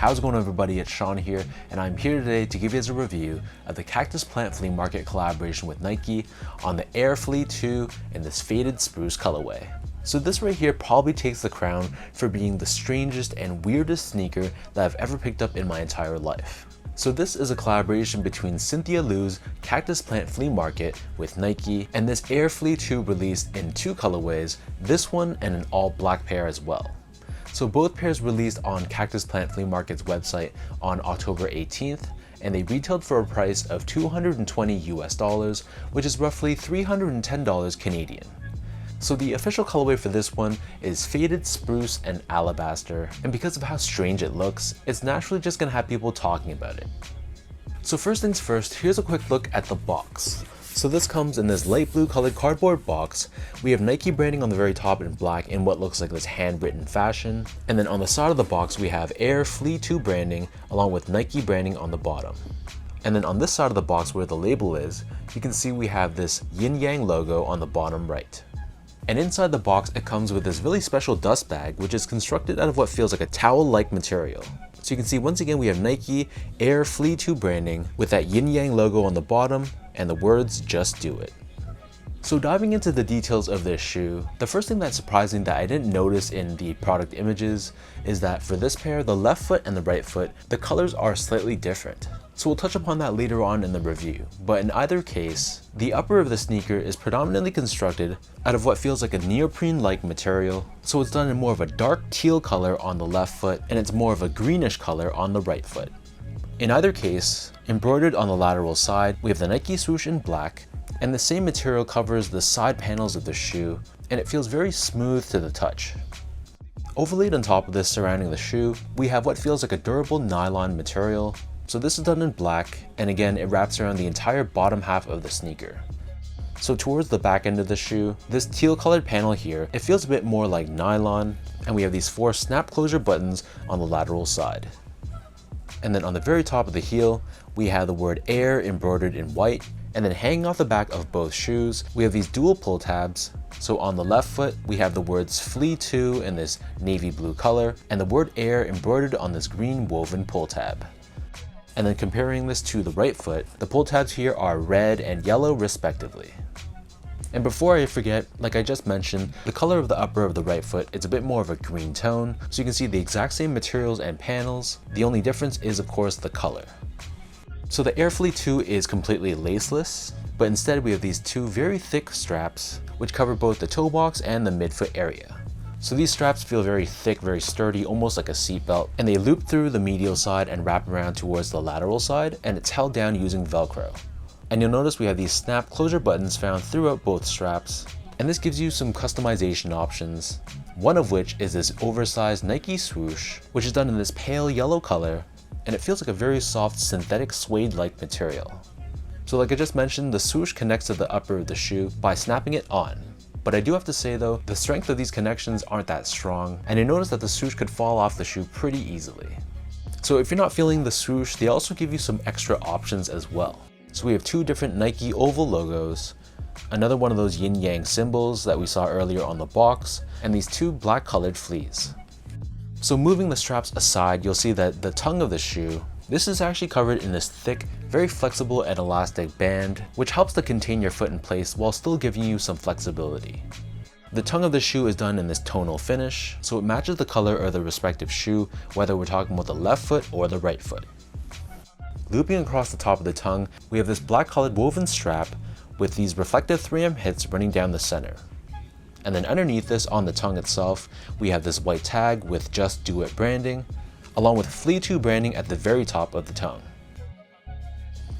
how's it going everybody? It's Sean here, and I'm here today to give you guys a review of the Cactus Plant Flea Market collaboration with Nike on the Air Flea 2 in this faded spruce colorway. So this right here probably takes the crown for being the strangest and weirdest sneaker that I've ever picked up in my entire life. So this is a collaboration between Cynthia Lu's Cactus Plant Flea Market with Nike, and this Air Flea 2 released in two colorways, this one and an all black pair as well. So both pairs released on Cactus Plant Flea Market's website on October 18th, and they retailed for a price of $220 US, which is roughly $310 Canadian. So the official colorway for this one is Faded Spruce and Alabaster, and because of how strange it looks, it's naturally just gonna have people talking about it. So first things first, here's a quick look at the box. So this comes in this light blue colored cardboard box. We have Nike branding on the very top in black in what looks like this handwritten fashion. And then on the side of the box, we have Air Flea 2 branding along with Nike branding on the bottom. And then on this side of the box where the label is, you can see we have this yin yang logo on the bottom right. And inside the box, it comes with this really special dust bag, which is constructed out of what feels like a towel-like material. So you can see once again we have Nike Air Flea 2 branding with that yin yang logo on the bottom and the words "Just Do It." So diving into the details of this shoe, the first thing that's surprising that I didn't notice in the product images is that for this pair, the left foot and the right foot, the colors are slightly different. So we'll touch upon that later on in the review, but in either case, the upper of the sneaker is predominantly constructed out of what feels like a neoprene-like material, so it's done in more of a dark teal color on the left foot, and it's more of a greenish color on the right foot. In either case, embroidered on the lateral side, we have the Nike swoosh in black, and the same material covers the side panels of the shoe, and it feels very smooth to the touch. Overlaid on top of this surrounding the shoe, we have what feels like a durable nylon material. So this is done in black, and again it wraps around the entire bottom half of the sneaker. So towards the back end of the shoe, this teal colored panel here, it feels a bit more like nylon, and we have these 4 snap closure buttons on the lateral side. And then on the very top of the heel, we have the word Air embroidered in white, and then hanging off the back of both shoes, we have these dual pull tabs. So on the left foot, we have the words Flea 2 in this navy blue color, and the word Air embroidered on this green woven pull tab. And then comparing this to the right foot, the pull tabs here are red and yellow respectively. And before I forget, like I just mentioned, the color of the upper of the right foot is a bit more of a green tone, so you can see the exact same materials and panels. The only difference is of course the color. So the Air Flea 2 is completely laceless, but instead we have these 2 very thick straps which cover both the toe box and the midfoot area. So these straps feel very thick, very sturdy, almost like a seatbelt, and they loop through the medial side and wrap around towards the lateral side, and it's held down using Velcro. And you'll notice we have these snap closure buttons found throughout both straps, and this gives you some customization options, one of which is this oversized Nike swoosh, which is done in this pale yellow color, and it feels like a very soft synthetic suede-like material. So like I just mentioned, the swoosh connects to the upper of the shoe by snapping it on. But I do have to say though, the strength of these connections aren't that strong, and I noticed that the swoosh could fall off the shoe pretty easily. So if you're not feeling the swoosh, they also give you some extra options as well. So we have 2 different Nike oval logos, another one of those yin yang symbols that we saw earlier on the box, and these 2 black colored fleas. So moving the straps aside, you'll see that the tongue of the shoe, this is actually covered in this thick, very flexible and elastic band, which helps to contain your foot in place while still giving you some flexibility. The tongue of the shoe is done in this tonal finish, so it matches the color of the respective shoe, whether we're talking about the left foot or the right foot. Looping across the top of the tongue, we have this black colored woven strap with these reflective 3M hits running down the center. And then underneath this, on the tongue itself, we have this white tag with Just Do It branding, along with Flea 2 branding at the very top of the tongue.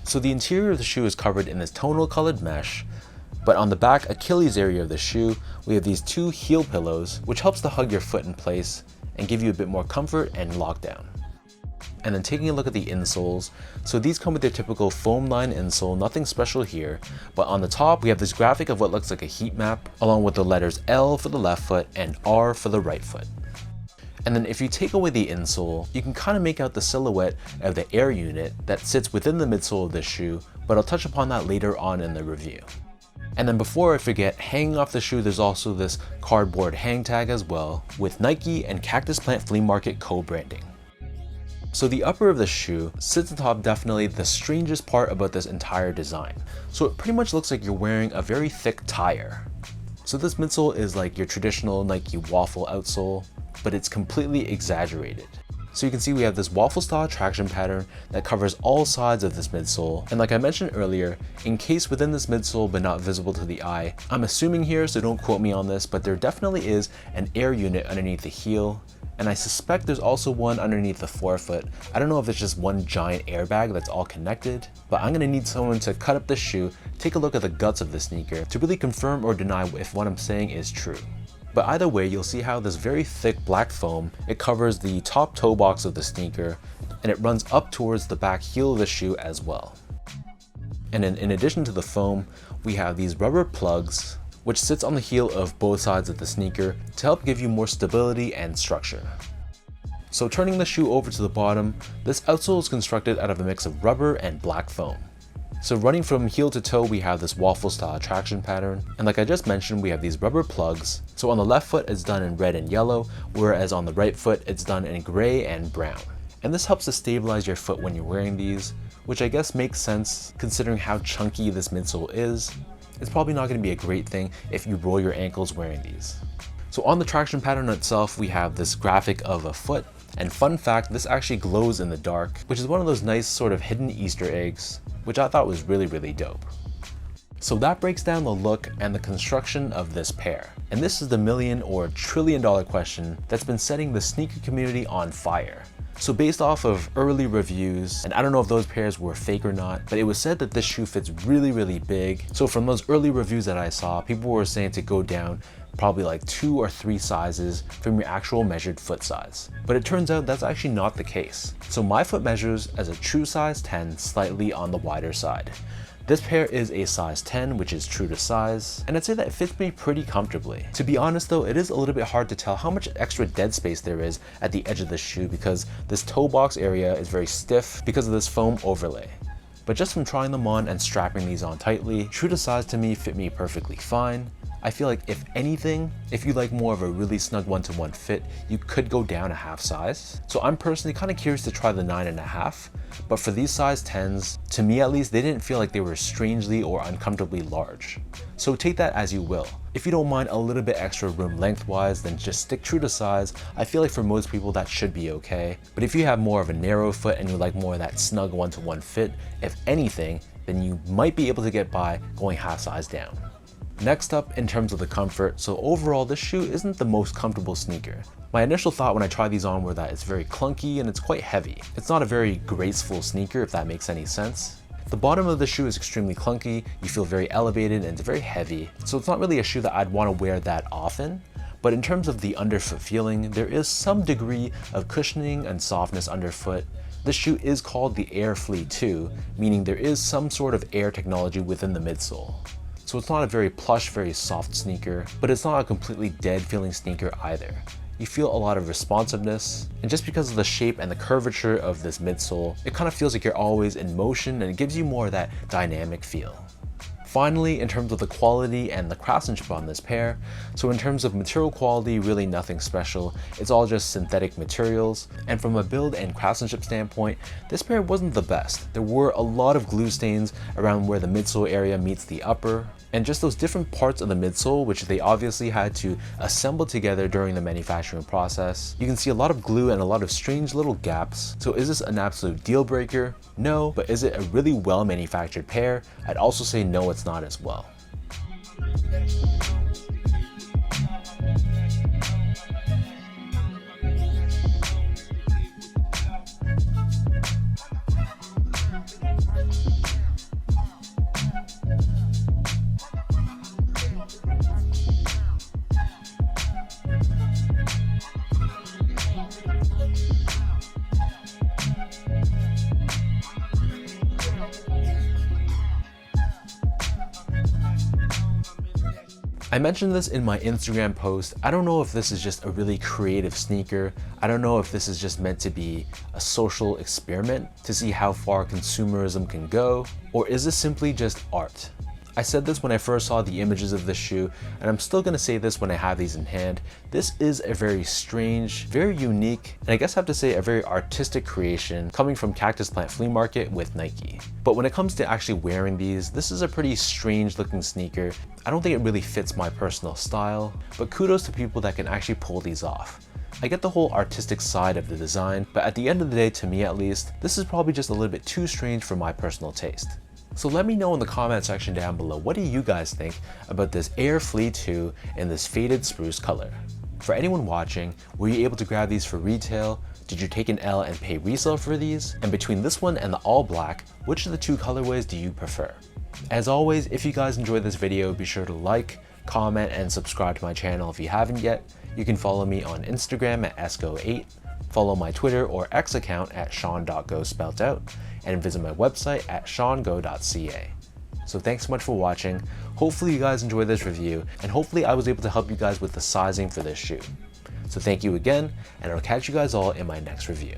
So the interior of the shoe is covered in this tonal colored mesh, but on the back Achilles area of the shoe, we have these 2 heel pillows, which helps to hug your foot in place and give you a bit more comfort and lockdown. And then taking a look at the insoles, so these come with their typical foam line insole, nothing special here, but on the top we have this graphic of what looks like a heat map, along with the letters L for the left foot and R for the right foot. And then if you take away the insole, you can kind of make out the silhouette of the Air unit that sits within the midsole of this shoe, but I'll touch upon that later on in the review. And then before I forget, hanging off the shoe, there's also this cardboard hang tag as well, with Nike and Cactus Plant Flea Market co-branding. So the upper of the shoe sits atop definitely the strangest part about this entire design. So it pretty much looks like you're wearing a very thick tire. So this midsole is like your traditional Nike waffle outsole, but it's completely exaggerated. So you can see we have this waffle style traction pattern that covers all sides of this midsole. And like I mentioned earlier, encased within this midsole but not visible to the eye, I'm assuming here, so don't quote me on this, but there definitely is an air unit underneath the heel. And I suspect there's also one underneath the forefoot. I don't know if it's just one giant airbag that's all connected, but I'm gonna need someone to cut up this shoe, take a look at the guts of the sneaker to really confirm or deny if what I'm saying is true. But either way, you'll see how this very thick black foam, it covers the top toe box of the sneaker, and it runs up towards the back heel of the shoe as well. And then in addition to the foam, we have these rubber plugs, which sits on the heel of both sides of the sneaker to help give you more stability and structure. So turning the shoe over to the bottom, this outsole is constructed out of a mix of rubber and black foam. So running from heel to toe, we have this waffle style traction pattern. And like I just mentioned, we have these rubber plugs. So on the left foot, it's done in red and yellow, whereas on the right foot, it's done in gray and brown. And this helps to stabilize your foot when you're wearing these, which I guess makes sense considering how chunky this midsole is. It's probably not going to be a great thing if you roll your ankles wearing these. So on the traction pattern itself, we have this graphic of a foot. And fun fact, this actually glows in the dark, which is one of those nice sort of hidden Easter eggs, which I thought was really, really dope. So that breaks down the look and the construction of this pair. And this is the million or trillion-dollar question that's been setting the sneaker community on fire. So based off of early reviews, and I don't know if those pairs were fake or not, but it was said that this shoe fits really, really big. So from those early reviews that I saw, people were saying to go down probably like 2 or 3 sizes from your actual measured foot size. But it turns out that's actually not the case. So my foot measures as a true size 10, slightly on the wider side. This pair is a size 10, which is true to size, and I'd say that it fits me pretty comfortably. To be honest though, it is a little bit hard to tell how much extra dead space there is at the edge of the shoe because this toe box area is very stiff because of this foam overlay. But just from trying them on and strapping these on tightly, true to size to me fit me perfectly fine. I feel like if anything, if you like more of a really snug one-to-one fit, you could go down a half size. So I'm personally kind of curious to try the 9.5, but for these size 10s, to me at least, they didn't feel like they were strangely or uncomfortably large. So take that as you will. If you don't mind a little bit extra room lengthwise, then just stick true to size. I feel like for most people that should be okay. But if you have more of a narrow foot and you like more of that snug one-to-one fit, if anything, then you might be able to get by going half size down. Next up, in terms of the comfort, so overall this shoe isn't the most comfortable sneaker. My initial thought when I tried these on were that it's very clunky and it's quite heavy. It's not a very graceful sneaker, if that makes any sense. The bottom of the shoe is extremely clunky, you feel very elevated and it's very heavy, so it's not really a shoe that I'd want to wear that often. But in terms of the underfoot feeling, there is some degree of cushioning and softness underfoot. This shoe is called the Air Flea 2, meaning there is some sort of air technology within the midsole. So it's not a very plush, very soft sneaker, but it's not a completely dead feeling sneaker either. You feel a lot of responsiveness, and just because of the shape and the curvature of this midsole, it kind of feels like you're always in motion and it gives you more of that dynamic feel. Finally, in terms of the quality and the craftsmanship on this pair, so in terms of material quality, really nothing special. It's all just synthetic materials, and from a build and craftsmanship standpoint, this pair wasn't the best. There were a lot of glue stains around where the midsole area meets the upper, and just those different parts of the midsole, which they obviously had to assemble together during the manufacturing process. You can see a lot of glue and a lot of strange little gaps. So is this an absolute deal breaker? No, but is it a really well manufactured pair? I'd also say no, it's not as well. I mentioned this in my Instagram post. I don't know if this is just a really creative sneaker. I don't know if this is just meant to be a social experiment to see how far consumerism can go, or is this simply just art? I said this when I first saw the images of this shoe, and I'm still gonna say this when I have these in hand. This is a very strange, very unique, and I guess I have to say a very artistic creation coming from Cactus Plant Flea Market with Nike. But when it comes to actually wearing these, this is a pretty strange looking sneaker. I don't think it really fits my personal style, but kudos to people that can actually pull these off. I get the whole artistic side of the design, but at the end of the day, to me at least, this is probably just a little bit too strange for my personal taste. So let me know in the comment section down below, what do you guys think about this Air Flea 2 in this faded spruce color? For anyone watching, were you able to grab these for retail? Did you take an L and pay resale for these? And between this one and the all black, which of the two colorways do you prefer? As always, if you guys enjoyed this video, be sure to like, comment, and subscribe to my channel if you haven't yet. You can follow me on Instagram at esco8, follow my Twitter or X account at sean.go spelt out, and visit my website at seango.ca. So thanks so much for watching. Hopefully you guys enjoyed this review, and hopefully I was able to help you guys with the sizing for this shoe. So thank you again, and I'll catch you guys all in my next review.